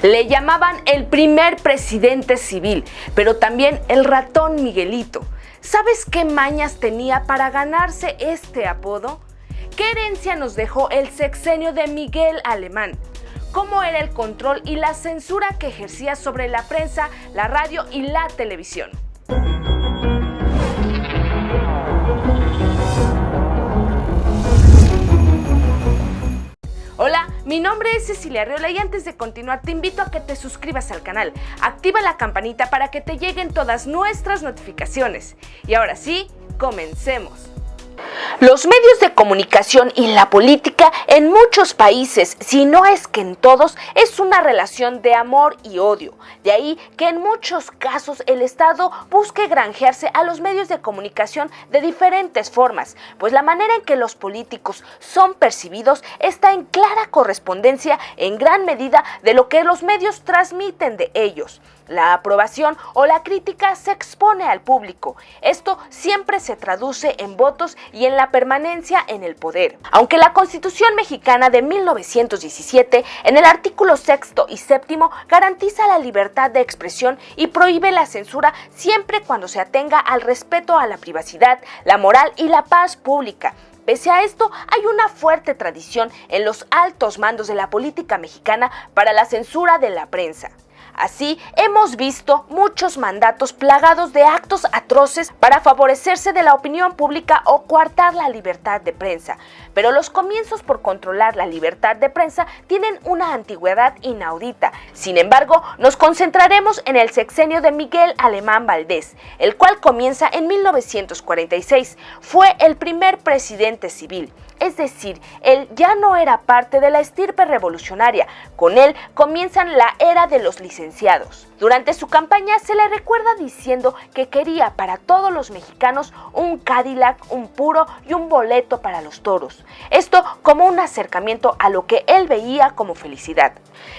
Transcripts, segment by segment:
Le llamaban el primer presidente civil, pero también el ratón Miguelito. ¿Sabes qué mañas tenía para ganarse este apodo? ¿Qué herencia nos dejó el sexenio de Miguel Alemán? ¿Cómo era el control y la censura que ejercía sobre la prensa, la radio y la televisión? Hola, mi nombre es Cecilia Arriola y antes de continuar te invito a que te suscribas al canal, activa la campanita para que te lleguen todas nuestras notificaciones. Y ahora sí, comencemos. Los medios de comunicación y la política en muchos países, si no es que en todos, es una relación de amor y odio. De ahí que en muchos casos el Estado busque granjearse a los medios de comunicación de diferentes formas, pues la manera en que los políticos son percibidos está en clara correspondencia en gran medida de lo que los medios transmiten de ellos. La aprobación o la crítica se expone al público. Esto siempre se traduce en votos y en la permanencia en el poder. Aunque la Constitución mexicana de 1917, en el artículo 6 y 7, garantiza la libertad de expresión y prohíbe la censura siempre cuando se atenga al respeto a la privacidad, la moral y la paz pública. Pese a esto, hay una fuerte tradición en los altos mandos de la política mexicana para la censura de la prensa. Así, hemos visto muchos mandatos plagados de actos atroces para favorecerse de la opinión pública o coartar la libertad de prensa. Pero los comienzos por controlar la libertad de prensa tienen una antigüedad inaudita. Sin embargo, nos concentraremos en el sexenio de Miguel Alemán Valdés, el cual comienza en 1946. Fue el primer presidente civil. Es decir, él ya no era parte de la estirpe revolucionaria. Con él comienzan la era de los licenciados. Durante su campaña se le recuerda diciendo que quería para todos los mexicanos un Cadillac, un puro y un boleto para los toros. Esto como un acercamiento a lo que él veía como felicidad.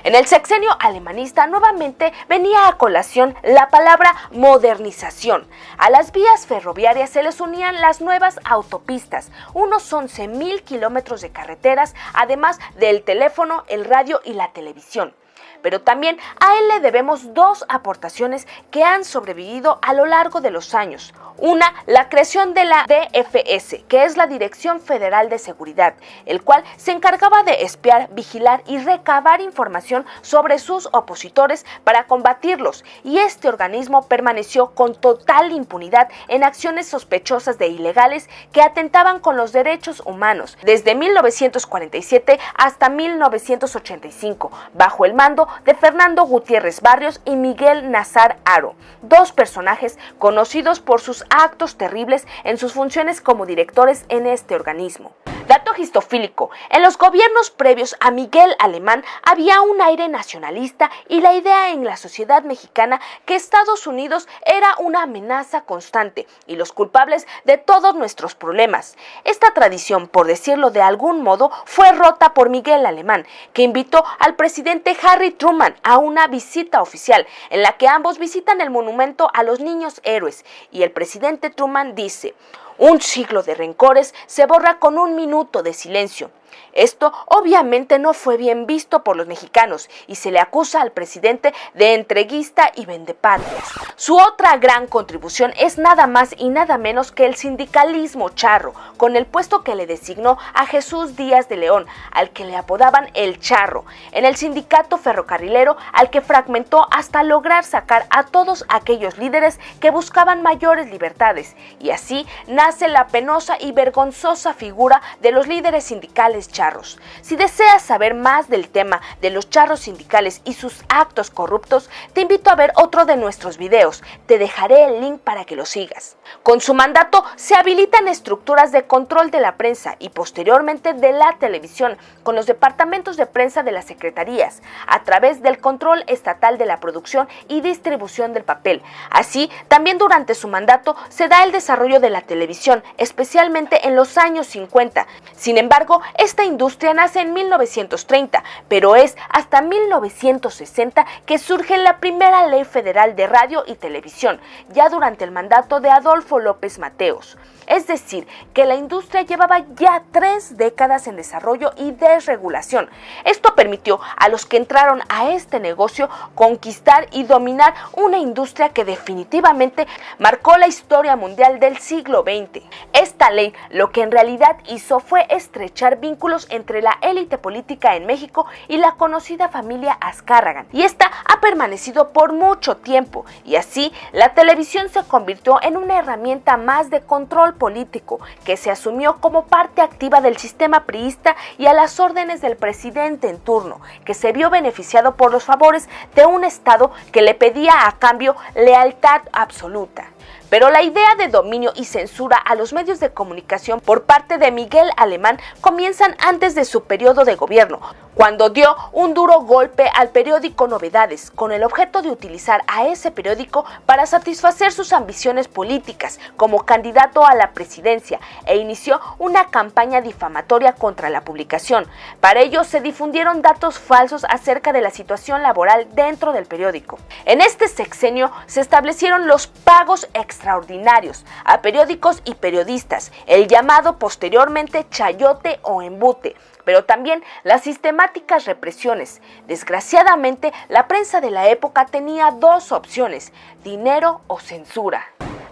En el sexenio alemanista nuevamente venía a colación la palabra modernización. A las vías ferroviarias se les unían las nuevas autopistas, unos 11,000 kilómetros de carreteras, además del teléfono, el radio y la televisión. Pero también a él le debemos dos aportaciones que han sobrevivido a lo largo de los años. Una, la creación de la DFS, que es la Dirección Federal de Seguridad, el cual se encargaba de espiar, vigilar y recabar información sobre sus opositores para combatirlos, y este organismo permaneció con total impunidad en acciones sospechosas de ilegales que atentaban con los derechos humanos, desde 1947 hasta 1985, bajo el mando de Fernando Gutiérrez Barrios y Miguel Nazar Haro, dos personajes conocidos por sus actos terribles en sus funciones como directores en este organismo. Dato histofílico: en los gobiernos previos a Miguel Alemán había un aire nacionalista y la idea en la sociedad mexicana que Estados Unidos era una amenaza constante y los culpables de todos nuestros problemas. Esta tradición, por decirlo de algún modo, fue rota por Miguel Alemán, que invitó al presidente Harry Truman a una visita oficial en la que ambos visitan el monumento a los niños héroes, y el presidente Truman dice: "Un siglo de rencores se borra con un minuto de silencio". Esto obviamente no fue bien visto por los mexicanos y se le acusa al presidente de entreguista y vendepatrias. Su otra gran contribución es nada más y nada menos que el sindicalismo charro, con el puesto que le designó a Jesús Díaz de León, al que le apodaban el Charro, en el sindicato ferrocarrilero, al que fragmentó hasta lograr sacar a todos aquellos líderes que buscaban mayores libertades, y así nace la penosa y vergonzosa figura de los líderes sindicales charros. Si deseas saber más del tema de los charros sindicales y sus actos corruptos, te invito a ver otro de nuestros videos. Te dejaré el link para que lo sigas. Con su mandato se habilitan estructuras de control de la prensa y posteriormente de la televisión, con los departamentos de prensa de las secretarías, a través del control estatal de la producción y distribución del papel. Así, también durante su mandato se da el desarrollo de la televisión, especialmente en los años 50. Sin embargo, esta Esta industria nace en 1930, pero es hasta 1960 que surge la primera ley federal de radio y televisión, ya durante el mandato de Adolfo López Mateos. Es decir, que la industria llevaba ya 3 décadas en desarrollo y desregulación. Esto permitió a los que entraron a este negocio conquistar y dominar una industria que definitivamente marcó la historia mundial del siglo XX. Esta ley lo que en realidad hizo fue estrechar vínculos entre la élite política en México y la conocida familia Azcárraga, y esta ha permanecido por mucho tiempo, y así la televisión se convirtió en una herramienta más de control político que se asumió como parte activa del sistema priista y a las órdenes del presidente en turno, que se vio beneficiado por los favores de un Estado que le pedía a cambio lealtad absoluta. Pero la idea de dominio y censura a los medios de comunicación por parte de Miguel Alemán comienzan antes de su periodo de gobierno, cuando dio un duro golpe al periódico Novedades, con el objeto de utilizar a ese periódico para satisfacer sus ambiciones políticas como candidato a la presidencia, e inició una campaña difamatoria contra la publicación. Para ello se difundieron datos falsos acerca de la situación laboral dentro del periódico. En este sexenio se establecieron los pagos extraordinarios a periódicos y periodistas, el llamado posteriormente chayote o embute, pero también las sistemáticas represiones. Desgraciadamente, la prensa de la época tenía 2 opciones: dinero o censura.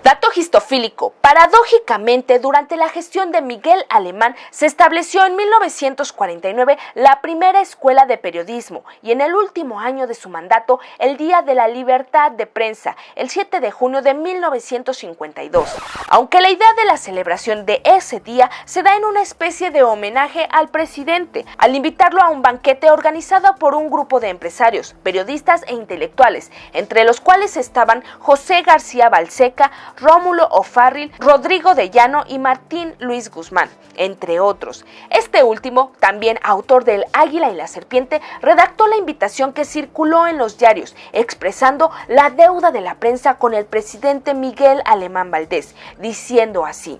Dato histofílico: paradójicamente, durante la gestión de Miguel Alemán se estableció en 1949 la primera escuela de periodismo, y en el último año de su mandato, el Día de la Libertad de Prensa, el 7 de junio de 1952. Aunque la idea de la celebración de ese día se da en una especie de homenaje al presidente, al invitarlo a un banquete organizado por un grupo de empresarios, periodistas e intelectuales, entre los cuales estaban José García Balseca, Rómulo O'Farrill, Rodrigo de Llano y Martín Luis Guzmán, entre otros. Este último, también autor del Águila y la Serpiente, redactó la invitación que circuló en los diarios, expresando la deuda de la prensa con el presidente Miguel Alemán Valdés, diciendo así: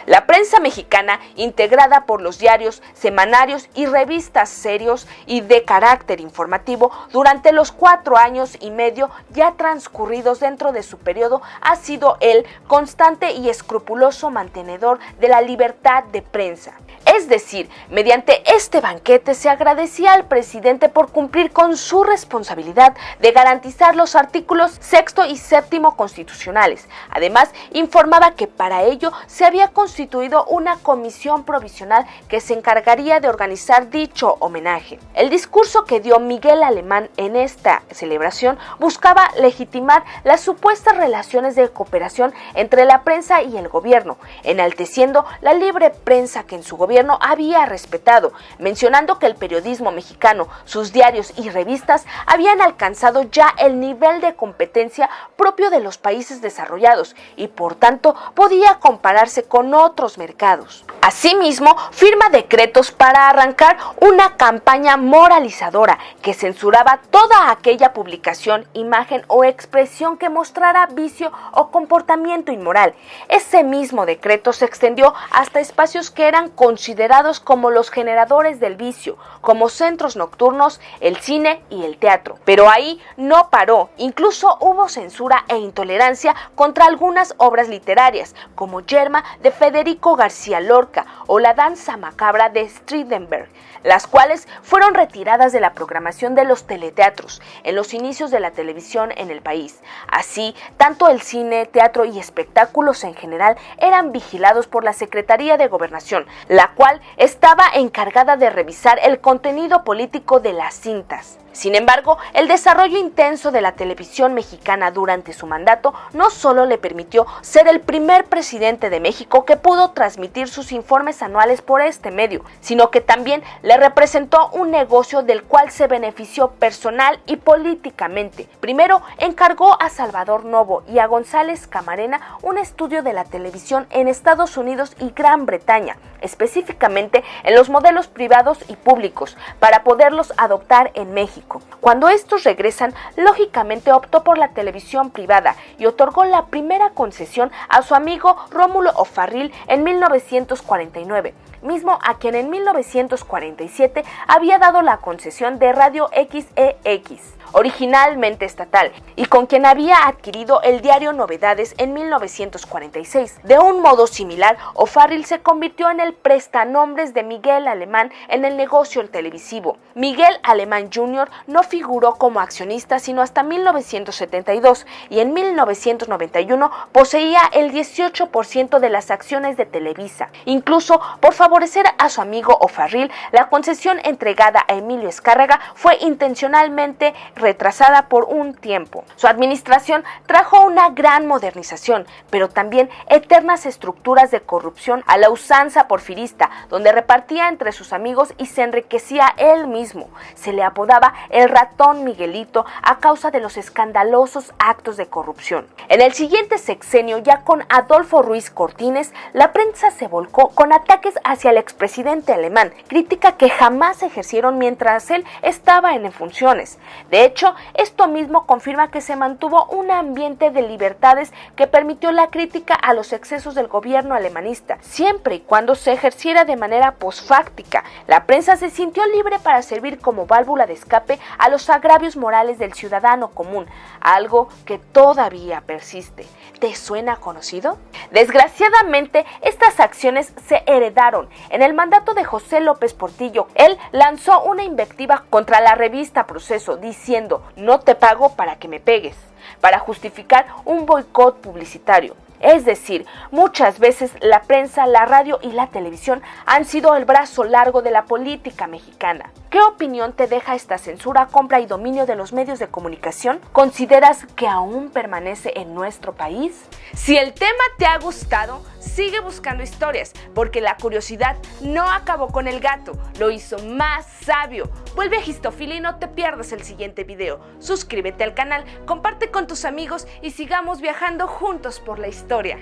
la prensa mexicana, integrada por los diarios, semanarios y revistas serios y de carácter informativo, durante los 4 años y medio ya transcurridos dentro de su periodo, ha sido el constante y escrupuloso mantenedor de la libertad de prensa. Es decir, mediante este banquete se agradecía al presidente por cumplir con su responsabilidad de garantizar los artículos 6 y 7 constitucionales. Además, informaba que para ello se había constituido una comisión provisional que se encargaría de organizar dicho homenaje. El discurso que dio Miguel Alemán en esta celebración buscaba legitimar las supuestas relaciones de cooperación entre la prensa y el gobierno, enalteciendo la libre prensa que en su gobierno había respetado, mencionando que el periodismo mexicano, sus diarios y revistas habían alcanzado ya el nivel de competencia propio de los países desarrollados y por tanto podía compararse con otros mercados. Asimismo, firma decretos para arrancar una campaña moralizadora que censuraba toda aquella publicación, imagen o expresión que mostrara vicio o comportamiento inmoral. Ese mismo decreto se extendió hasta espacios que eran considerados como los generadores del vicio, como centros nocturnos, el cine y el teatro. Pero ahí no paró, incluso hubo censura e intolerancia contra algunas obras literarias, como Yerma de Federico García Lorca o La danza macabra de Strindberg, las cuales fueron retiradas de la programación de los teleteatros en los inicios de la televisión en el país. Así, tanto el cine, teatro y espectáculos en general eran vigilados por la Secretaría de Gobernación, la cual estaba encargada de revisar el contenido político de las cintas. Sin embargo, el desarrollo intenso de la televisión mexicana durante su mandato no solo le permitió ser el primer presidente de México que pudo transmitir sus informes anuales por este medio, sino que también le representó un negocio del cual se benefició personal y políticamente. Primero, encargó a Salvador Novo y a González Camarena un estudio de la televisión en Estados Unidos y Gran Bretaña, específicamente en los modelos privados y públicos, para poderlos adoptar en México. Cuando estos regresan, lógicamente optó por la televisión privada y otorgó la primera concesión a su amigo Rómulo O'Farrill en 1949. mismo a quien en 1947 había dado la concesión de Radio XEX, originalmente estatal, y con quien había adquirido el diario Novedades en 1946. De un modo similar, O'Farrill se convirtió en el prestanombres de Miguel Alemán en el negocio televisivo. Miguel Alemán Jr. no figuró como accionista sino hasta 1972 y en 1991 poseía el 18% de las acciones de Televisa. Incluso por favorecer a su amigo O'Farrill, la concesión entregada a Emilio Azcárraga fue intencionalmente retrasada por un tiempo. Su administración trajo una gran modernización, pero también eternas estructuras de corrupción a la usanza porfirista, donde repartía entre sus amigos y se enriquecía él mismo. Se le apodaba el ratón Miguelito a causa de los escandalosos actos de corrupción. En el siguiente sexenio, ya con Adolfo Ruiz Cortines, la prensa se volcó con ataques hacia el expresidente alemán, crítica que jamás ejercieron mientras él estaba en funciones. De hecho, esto mismo confirma que se mantuvo un ambiente de libertades que permitió la crítica a los excesos del gobierno alemanista, siempre y cuando se ejerciera de manera posfáctica. La prensa se sintió libre para servir como válvula de escape a los agravios morales del ciudadano común, algo que todavía persiste. ¿Te suena conocido? Desgraciadamente, estas acciones se heredaron. En el mandato de José López Portillo, él lanzó una invectiva contra la revista Proceso, diciendo: "No te pago para que me pegues", para justificar un boicot publicitario. Es decir, muchas veces la prensa, la radio y la televisión han sido el brazo largo de la política mexicana. ¿Qué opinión te deja esta censura, compra y dominio de los medios de comunicación? ¿Consideras que aún permanece en nuestro país? Si el tema te ha gustado, sigue buscando historias, porque la curiosidad no acabó con el gato, lo hizo más sabio. Vuelve a Histofilia y no te pierdas el siguiente video. Suscríbete al canal, comparte con tus amigos y sigamos viajando juntos por la historia.